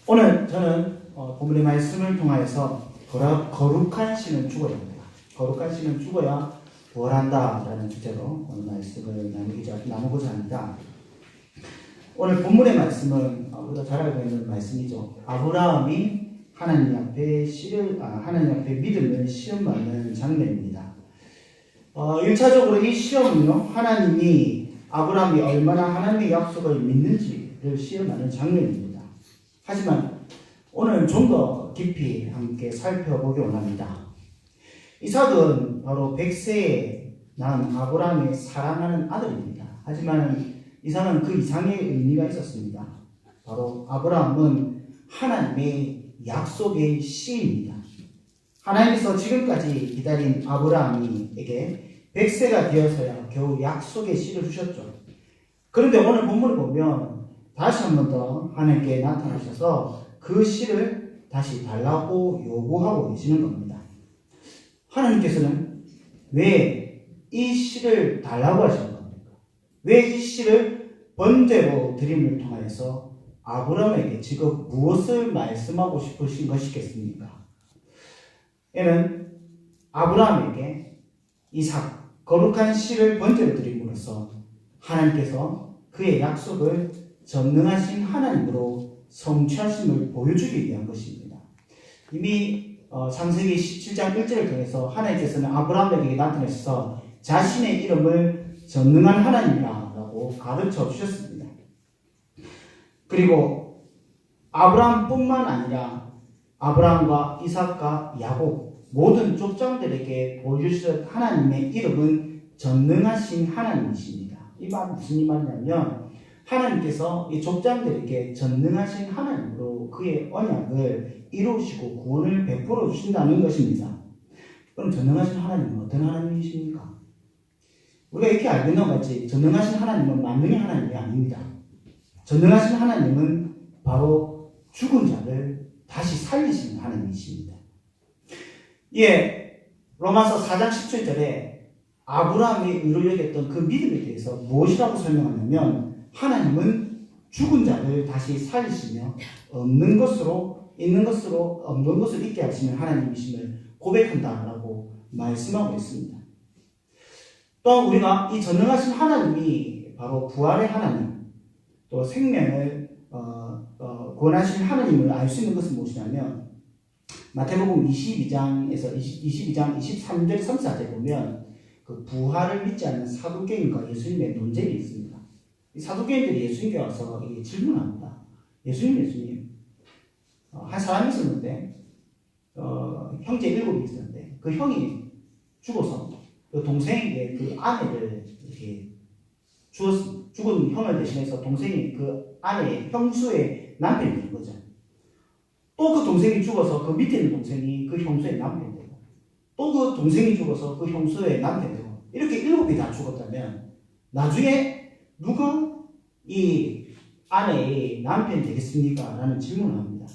오늘 저는 본문의 말씀을 통하여서 거룩한 신은 죽어야 합니다. 거룩한 신은 죽어야 부활한다 라는 주제로 오늘 말씀을 나누고자 합니다. 오늘 본문의 말씀은 우리가 잘 알고 있는 말씀이죠. 아브라함이 하나님 앞에 믿음을 시험받는 장면입니다. 1차적으로 이 시험은요, 하나님이 아브라함이 얼마나 하나님의 약속을 믿는지를 시험하는 장면입니다. 하지만 오늘 좀 더 깊이 함께 살펴보기 원합니다. 이삭은 바로 100세에 낳은 아브라함의 사랑하는 아들입니다. 하지만 이삭은 그 이상의 의미가 있었습니다. 바로 아브라함은 하나님의 약속의 씨입니다. 하나님께서 지금까지 기다린 아브라함에게 100세가 되어서야 겨우 약속의 씨를 주셨죠. 그런데 오늘 본문을 보면 다시 한 번 더 하나님께 나타나셔서 그 씨를 다시 달라고 요구하고 계시는 겁니다. 하나님께서는 왜 이 씨를 달라고 하시는 겁니까? 왜 이 씨를 번제로 드림을 통하여서 아브라함에게 지금 무엇을 말씀하고 싶으신 것이겠습니까? 이는 아브라함에게 이삭, 거룩한 씨를 번제로 드림으로써 하나님께서 그의 약속을 전능하신 하나님으로 성취하심을 보여주기 위한 것입니다. 이미 창세기 17장 1절을 통해서 하나님께서는 아브라함에게 나타나셔서 자신의 이름을 전능한 하나님이라고 가르쳐 주셨습니다. 그리고 아브라함뿐만 아니라 아브라함과 이삭과 야곱 모든 족장들에게 보여주신 하나님의 이름은 전능하신 하나님이십니다. 이 말은 무슨 말이냐면 하나님께서 이 족장들에게 전능하신 하나님으로 그의 언약을 이루시고 구원을 베풀어 주신다는 것입니다. 그럼 전능하신 하나님은 어떤 하나님이십니까? 우리가 이렇게 알고 있는 것 같이 전능하신 하나님은 만능의 하나님이 아닙니다. 전능하신 하나님은 바로 죽은 자를 다시 살리시는 하나님이십니다. 예, 로마서 4장 17절에 아브라함이 의로 여겼던 그 믿음에 대해서 무엇이라고 설명하냐면 하나님은 죽은 자를 다시 살리시며 없는 것으로 있는 것으로 없는 것을 있게 하시는 하나님이심을 고백한다라고 말씀하고 있습니다. 또한 우리가 이 전능하신 하나님이 바로 부활의 하나님, 또 생명을 구원하신 하나님을 알 수 있는 것은 무엇이냐면 마태복음 22장 23절 34절에 보면 그 부활을 믿지 않는 사두개인과 예수님의 논쟁이 있습니다. 이 사두개인들이 예수님께 와서 질문합니다. 예수님 한 사람이 있었는데 형제 7이 있었는데 그 형이 죽어서 그 동생에게 그 아내를 이렇게 주었습니다. 죽은 형을 대신해서 동생이 그 아내의 형수의 남편이 된 거죠. 또 그 동생이 죽어서 그 밑에 있는 동생이 그 형수의 남편이 되고 또 그 동생이 죽어서 그 형수의 남편이 되고 이렇게 7이 다 죽었다면 나중에 누가 이 아내의 남편이 되겠습니까? 라는 질문을 합니다.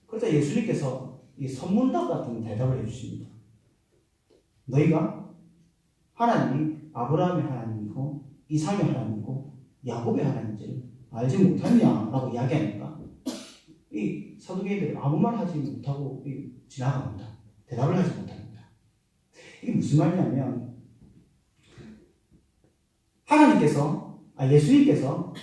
그러자 예수님께서 이 선문답 같은 대답을 해주십니다. 너희가 하나님이 아브라함의 하나님이고 이삭의 하나님이고 야곱의 하나님인지를 알지 못하냐라고 이야기하니까 이 사두개인들이 아무 말 하지 못하고 지나갑니다. 대답을 하지 못합니다. 이게 무슨 말이냐면 예수님께서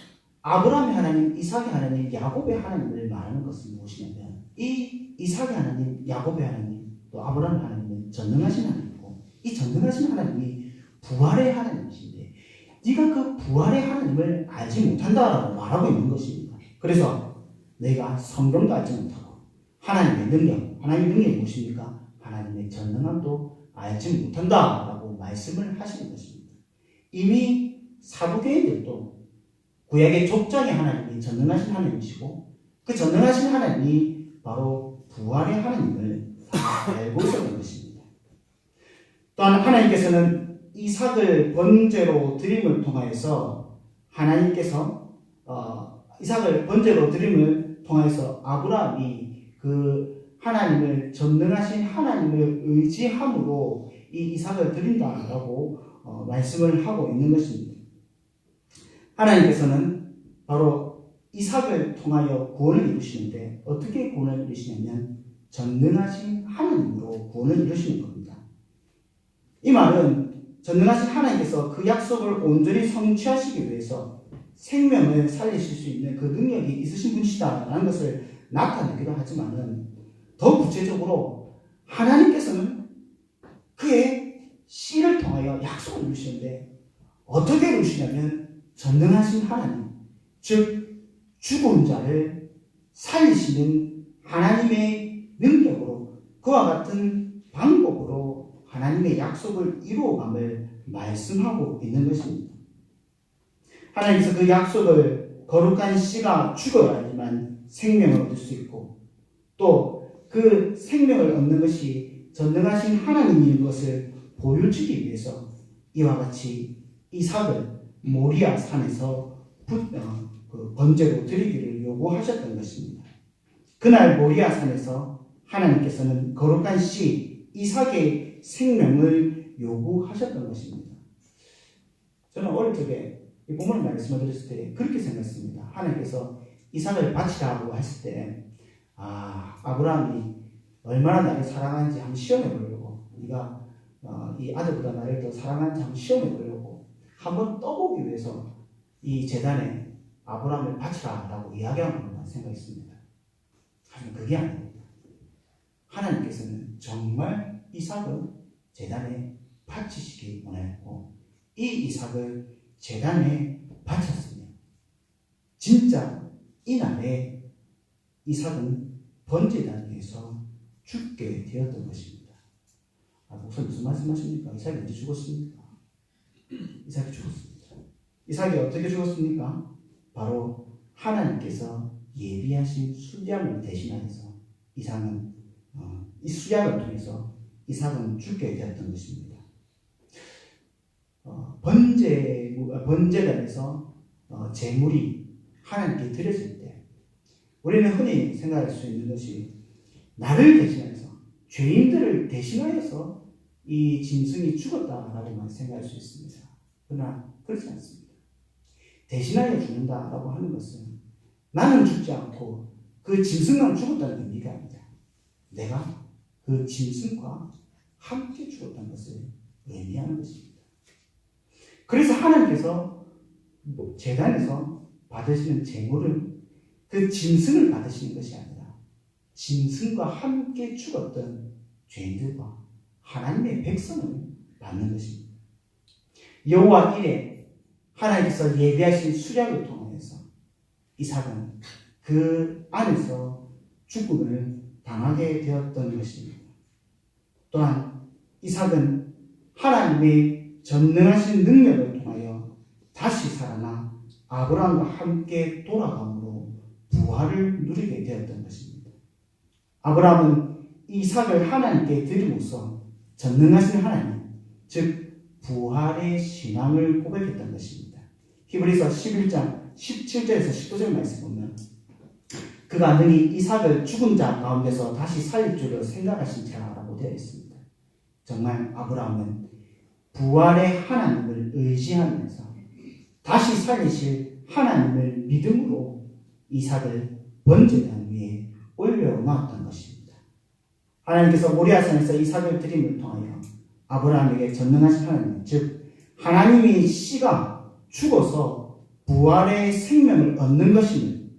아브라함의 하나님, 이삭의 하나님, 야곱의 하나님을 말하는 것은 무엇이냐면 이 이삭의 하나님, 야곱의 하나님, 또 아브라함의 하나님은 전능하신 하나님이고 이 전능하신 하나님이 부활의 하나님이신데 네가 그 부활의 하나님을 알지 못한다라고 말하고 있는 것입니다. 그래서 내가 성경도 알지 못하고 하나님의 능력이 무엇입니까? 하나님의 전능함도 알지 못한다라고 말씀을 하시는 것입니다. 이미 사두개인들도 구약의 족장의 하나님이 전능하신 하나님이시고 그 전능하신 하나님이 바로 부활의 하나님을 알고 있었던 것입니다. 또한 하나님께서는 이삭을 번제로 드림을 통하여서 이삭을 번제로 드림을 통해서 아브라함이 그 하나님을 전능하신 하나님을 의지함으로 이 이삭을 드린다라고 말씀을 하고 있는 것입니다. 하나님께서는 바로 이삭을 통하여 구원을 이루시는데 어떻게 구원을 이루시냐면 전능하신 하나님으로 구원을 이루시는 겁니다. 이 말은 전능하신 하나님께서 그 약속을 온전히 성취하시기 위해서 생명을 살리실 수 있는 그 능력이 있으신 분이시다라는 것을 나타내기도 하지만은 더 구체적으로 하나님께서는 그의 씨를 통하여 약속을 이루시는데 어떻게 이루시냐면 전능하신 하나님, 즉 죽은 자를 살리시는 하나님의 능력으로 그와 같은 방법으로 하나님의 약속을 이루어감을 말씀하고 있는 것입니다. 하나님께서 그 약속을 거룩한 씨가 죽어야지만 생명을 얻을 수 있고 또 그 생명을 얻는 것이 전능하신 하나님인 것을 보여주기 위해서 이와 같이 이삭을 모리아 산에서 번제로 드리기를 요구하셨던 것입니다. 그날 모리아 산에서 하나님께서는 거룩한 씨 이삭의 생명을 요구하셨던 것입니다. 저는 어릴 적에 이 본문을 말씀을 드렸을 때 그렇게 생각했습니다. 하나님께서 이삭을 바치라고 했을 때 아브라함이 얼마나 나를 사랑하는지 한번 시험해 보려고 네가 이 아들보다 나를 더 사랑하는지 한번 시험해 보려고 한번 떠보기 위해서 이 제단에 아브라함을 바치라라고 이야기한 것만 생각했습니다. 하지만 그게 아닙니다. 하나님께서는 정말 이삭을 제단에 바치시기 원했고 이 이삭을 제단에 바쳤으며 진짜 이날에 이삭은 번제단 위에서 죽게 되었던 것입니다. 목사님 무슨 말씀하십니까? 이삭이 언제 죽었습니까? 이삭이 죽었습니다. 이삭이 어떻게 죽었습니까? 바로 하나님께서 예비하신 수량을 대신하여서 이삭은 이 수량을 통해서 이삭은 죽게 되었던 것입니다. 번제단에서 제물이 하나님께 드려질 때 우리는 흔히 생각할 수 있는 것이 나를 대신하여서 죄인들을 대신하여서 이 짐승이 죽었다라고만 생각할 수 있습니다. 그러나 그렇지 않습니다. 대신하여 죽는다라고 하는 것은 나는 죽지 않고 그 짐승만 죽었다는 의미가 아니다. 내가 그 짐승과 함께 죽었다는 것을 의미하는 것입니다. 그래서 하나님께서 제단에서 받으시는 제물은 그 짐승을 받으시는 것이 아니라 짐승과 함께 죽었던 죄인들과 하나님의 백성을 받는 것입니다. 여호와 일에 하나님께서 예비하신 수량을 통해서 이삭은 그 안에서 죽음을 당하게 되었던 것입니다. 또한 이삭은 하나님의 전능하신 능력을 통하여 다시 살아나 아브라함과 함께 돌아감으로 부활을 누리게 되었던 것입니다. 아브라함은 이삭을 하나님께 드림으로써 전능하신 하나님, 즉 부활의 신앙을 고백했던 것입니다. 히브리서 11장 17절에서 19절 말씀 보면 그가 능히 이삭을 죽은 자 가운데서 다시 살릴 줄을 생각하신지라라고 되어 있습니다. 정말 아브라함은 부활의 하나님을 의지하면서 다시 살리실 하나님을 믿음으로 이삭을 번제단 위에 올려놓았던 것입니다. 하나님께서 모리아산에서 이삭을 드림을 통하여 아브라함에게 전능하신 하나님, 즉 하나님이 씨가 죽어서 부활의 생명을 얻는 것임을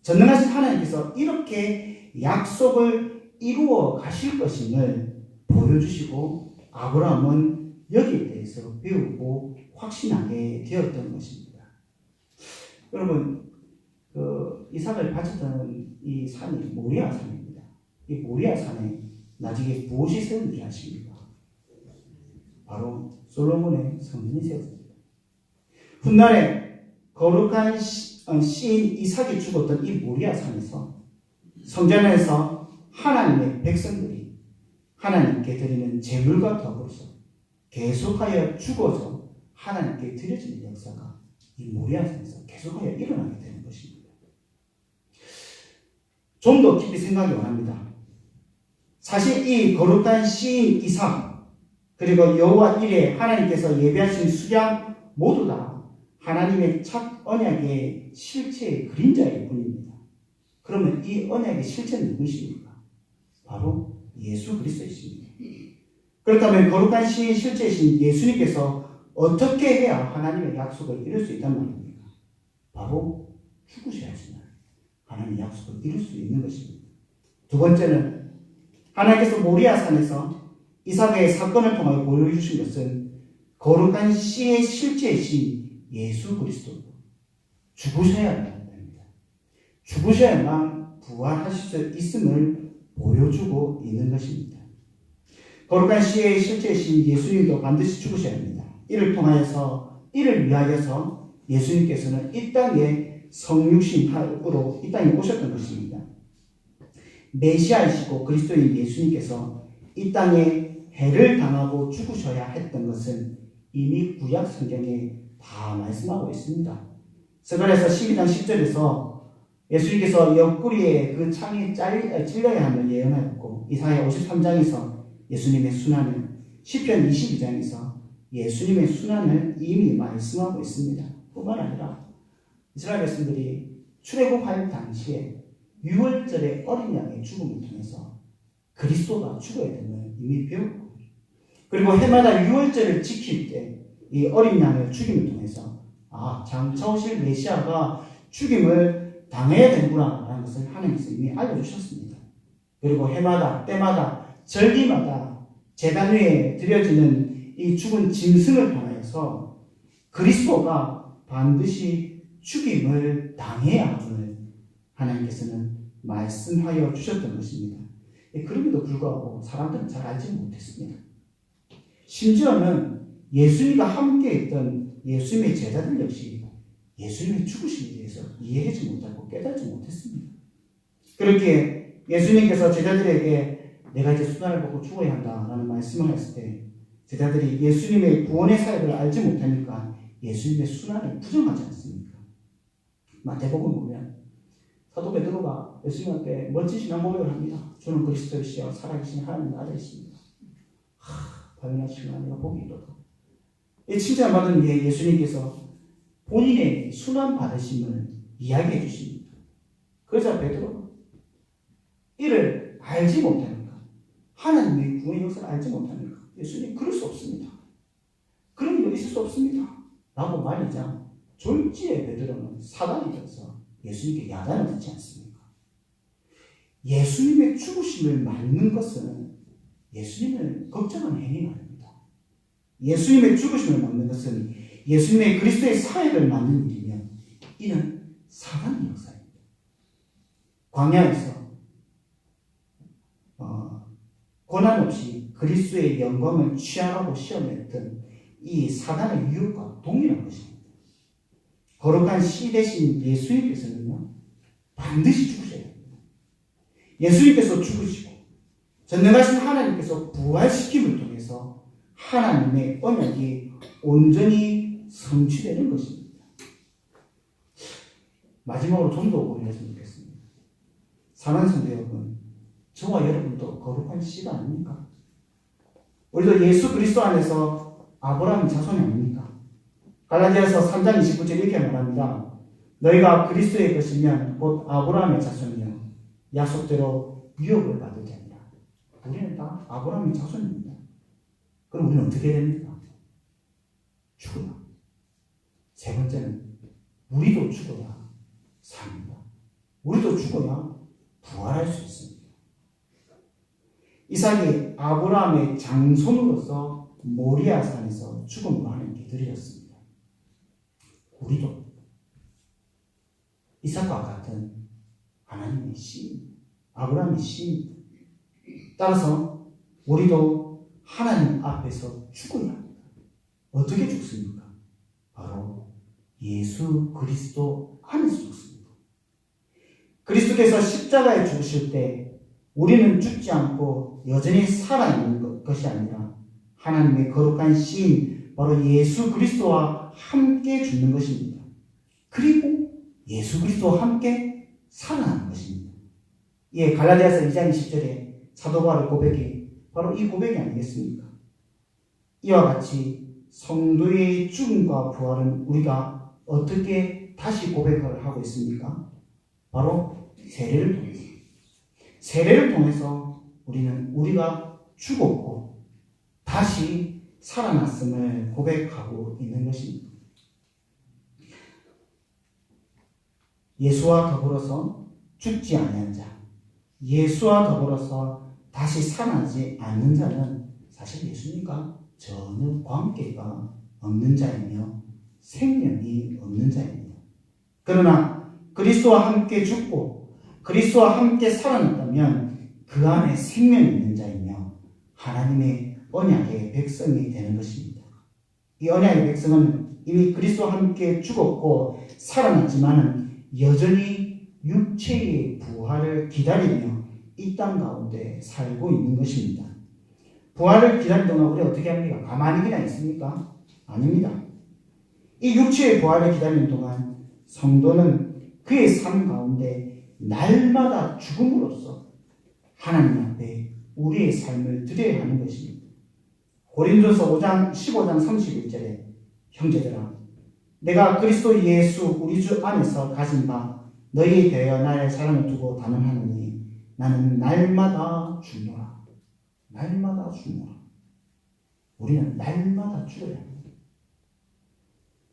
전능하신 하나님께서 이렇게 약속을 이루어 가실 것임을 보여주시고 아브라함은 여기에 대해서 배우고 확신하게 되었던 것입니다. 여러분, 이삭을 바쳤던 이 산이 모리아 산입니다. 이 모리아 산에 나중에 무엇이 세운지 아십니까? 바로 솔로몬의 성전이 세웠습니다. 훗날에 거룩한 시인 이삭이 죽었던 이 모리아 산에서 성전에서 하나님의 백성들이 하나님께 드리는 제물과 더불어서 계속하여 죽어서 하나님께 드려지는 역사가 이 모리아산에서 계속하여 일어나게 되는 것입니다. 좀 더 깊이 생각이 원합니다. 사실 이 거룩한 시인 이삭 그리고 여호와 일에 하나님께서 예비하신 수량 모두 다 하나님의 첫 언약의 실체의 그림자일 뿐입니다. 그러면 이 언약의 실체는 누구십니까? 바로 예수 그리스도이십니다. 그렇다면 거룩한 시인 실제이신 예수님께서 어떻게 해야 하나님의 약속을 이룰 수 있단 말입니까? 바로 죽으셔야지만 하나님의 약속을 이룰 수 있는 것입니다. 두 번째는 하나님께서 모리아 산에서 이삭의 사건을 통하여 보여주신 것은 거룩한 씨의 실제이신 예수 그리스도 죽으셔야 합니다. 죽으셔야만 부활하실 수 있음을 보여주고 있는 것입니다. 거룩한 씨의 실제이신 예수님도 반드시 죽으셔야 합니다. 이를 위하여서 예수님께서는 이 땅에 성육신으로 이 땅에 오셨던 것입니다. 메시아이시고 그리스도인 예수님께서 이 땅에 해를 당하고 죽으셔야 했던 것은 이미 구약 성경에 다 말씀하고 있습니다. 스가랴서 12장 10절에서 예수님께서 옆구리에 그 창이 찔려야 함을 예언하였고, 이사야 53장에서 예수님의 순환을, 시편 22장에서 예수님의 순환을 이미 말씀하고 있습니다. 뿐만 아니라 이스라엘 백성들이 출애굽할 당시에 6월절의 어린 양의 죽음을 통해서 그리스도가 죽어야 됨을 이미 배웠고, 그리고 해마다 6월절을 지킬 때 이 어린 양을 죽임을 통해서 장차 오실 메시아가 죽임을 당해야 되는구나 라는 것을 하나님께서 이미 알려주셨습니다. 그리고 해마다 때마다 절기마다 제단 위에 드려지는 이 죽은 짐승을 통하여서 그리스도가 반드시 죽임을 당해야 함을 하나님께서는 말씀하여 주셨던 것입니다. 그럼에도 불구하고 사람들은 잘 알지 못했습니다. 심지어는 예수님과 함께 있던 예수님의 제자들 역시 예수님의 죽으심에 대해서 이해하지 못하고 깨닫지 못했습니다. 그렇기에 예수님께서 제자들에게 내가 이제 수단을 벗고 죽어야 한다라는 말씀을 했을 때 제자들이 예수님의 구원의 사역을 알지 못하니까 예수님의 순환을 부정하지 않습니까? 마태복음 보면 사도 베드로가 예수님한테 멋진 신앙 고백을 합니다. 주는 그리스도이시여 살아계신 하나님의 아들이십니다. 당연하신 하나님과 복이 이르다. 이 칭찬받은 예수님께서 본인의 순환 받으심을 이야기해 주십니다. 그러자 베드로가 이를 알지 못하니까, 하나님의 구원의 역사를 알지 못하니까 예수님 그럴 수 없습니다. 그런 일이 있을 수 없습니다. 라고 말이자 졸지에 베드로는 사단이 되어서 예수님께 야단을 듣지 않습니까? 예수님의 죽으심을 막는 것은 예수님을 걱정하는 행위가 아닙니다. 예수님의 죽으심을 막는 것은 예수님의 그리스도의 사역을 막는 일이면 이는 사단의 역사입니다. 광야에서 고난 없이 그리스도의 영광을 취하라고 시험했던 이 사단의 유혹과 동일한 것입니다. 거룩한 시 대신 예수님께서는요 반드시 죽으셔야 됩니다. 예수님께서 죽으시고 전능하신 하나님께서 부활시킴을 통해서 하나님의 언약이 온전히 성취되는 것입니다. 마지막으로 좀 더 고민했으면 좋겠습니다. 사랑하는 성도 여러분, 저와 여러분도 거룩한 씨가 아닙니까? 우리도 예수 그리스도 안에서 아브라함 자손이 아닙니까? 갈라디아서 3장 29절 이렇게 말합니다. 너희가 그리스도의 것이면 곧 아브라함의 자손이요 약속대로 유업을 받을 자니라. 우리는 다 아브라함의 자손입니다. 그럼 우리는 어떻게 됩니까? 죽어야. 세 번째는 우리도 죽어야 삽니다. 우리도 죽어야 부활할 수 있습니다. 이삭이 아브라함의 장손으로서 모리아 산에서 죽음으로 하나님께 드렸습니다. 우리도 이삭과 같은 하나님의 씨, 아브라함의 씨. 따라서 우리도 하나님 앞에서 죽어야 합니다. 어떻게 죽습니까? 바로 예수 그리스도 안에서 죽습니다. 그리스도께서 십자가에 죽으실 때 우리는 죽지 않고 여전히 살아있는 것이 아니라 하나님의 거룩한 시인 바로 예수 그리스도와 함께 죽는 것입니다. 그리고 예수 그리스도와 함께 살아나는 것입니다. 예, 갈라디아서 2장 20절에 사도 바울의 고백이 바로 이 고백이 아니겠습니까? 이와 같이 성도의 죽음과 부활은 우리가 어떻게 다시 고백을 하고 있습니까? 바로 세례를 통해서. 세례를 통해서 우리는 우리가 죽었고 다시 살아났음을 고백하고 있는 것입니다. 예수와 더불어서 죽지 아니한 자, 예수와 더불어서 다시 살아나지 않는 자는 사실 예수님과 전혀 관계가 없는 자이며 생명이 없는 자입니다. 그러나 그리스도와 함께 죽고 그리스도와 함께 살아났다면 그 안에 생명이 있는 자이며 하나님의 언약의 백성이 되는 것입니다. 이 언약의 백성은 이미 그리스도와 함께 죽었고 살아났지만 여전히 육체의 부활을 기다리며 이 땅 가운데 살고 있는 것입니다. 부활을 기다리는 동안 우리 어떻게 합니까? 가만히 그냥 있습니까? 아닙니다. 이 육체의 부활을 기다리는 동안 성도는 그의 삶 가운데 날마다 죽음으로써 하나님 앞에 우리의 삶을 드려야 하는 것입니다. 고린도서 15장 31절에 형제들아 내가 그리스도 예수 우리 주 안에서 가진 바 너희에 대하여 나의 사랑을 두고 단언하노니 나는 날마다 죽노라. 날마다 죽노라. 우리는 날마다 죽어야 합니다.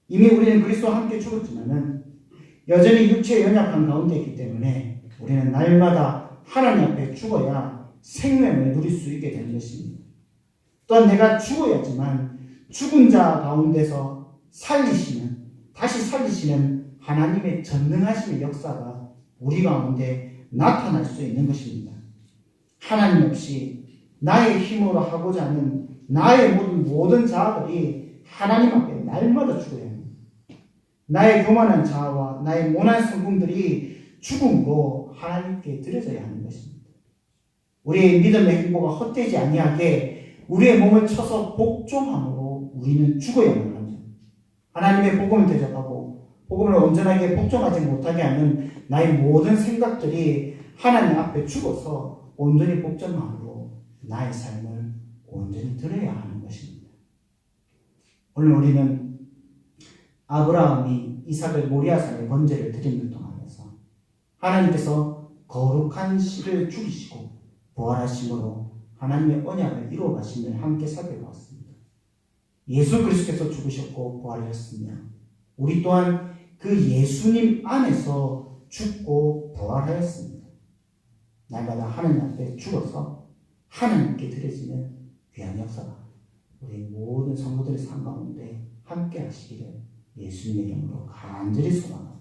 이미 우리는 그리스도와 함께 죽었지만은 여전히 육체의 연약한 가운데 있기 때문에 우리는 날마다 하나님 앞에 죽어야 생명을 누릴 수 있게 되는 것입니다. 또한 내가 죽어야지만 죽은 자 가운데서 다시 살리시는 하나님의 전능하심의 역사가 우리 가운데 나타날 수 있는 것입니다. 하나님 없이 나의 힘으로 하고자 하는 나의 모든 자아들이 하나님 앞에 날마다 죽어야 합니다. 나의 교만한 자아와 나의 모난 성품들이 죽음으로 하나님께 드려져야 하는 것입니다. 우리의 믿음의 행보가 헛되지 아니하게 우리의 몸을 쳐서 복종함으로 우리는 죽어야만 합니다. 하나님의 복음을 대적하고 복음을 온전하게 복종하지 못하게 하는 나의 모든 생각들이 하나님 앞에 죽어서 온전히 복종함으로 나의 삶을 온전히 드려야 하는 것입니다. 오늘 우리는 아브라함이 이삭을 모리아산에 번제를 드리는 동안에서 하나님께서 거룩한 씨를 죽이시고 부활하심으로 하나님의 언약을 이루어 가심을 함께 살펴보았습니다. 예수 그리스도께서 죽으셨고 부활하셨으며 우리 또한 그 예수님 안에서 죽고 부활하였습니다. 날마다 하나님 앞에 죽어서 하나님께 드려지는 귀한 역사가 우리 모든 성도들의 삶 가운데 함께 하시기를 예수님의 이름으로 간절히 소망합니다.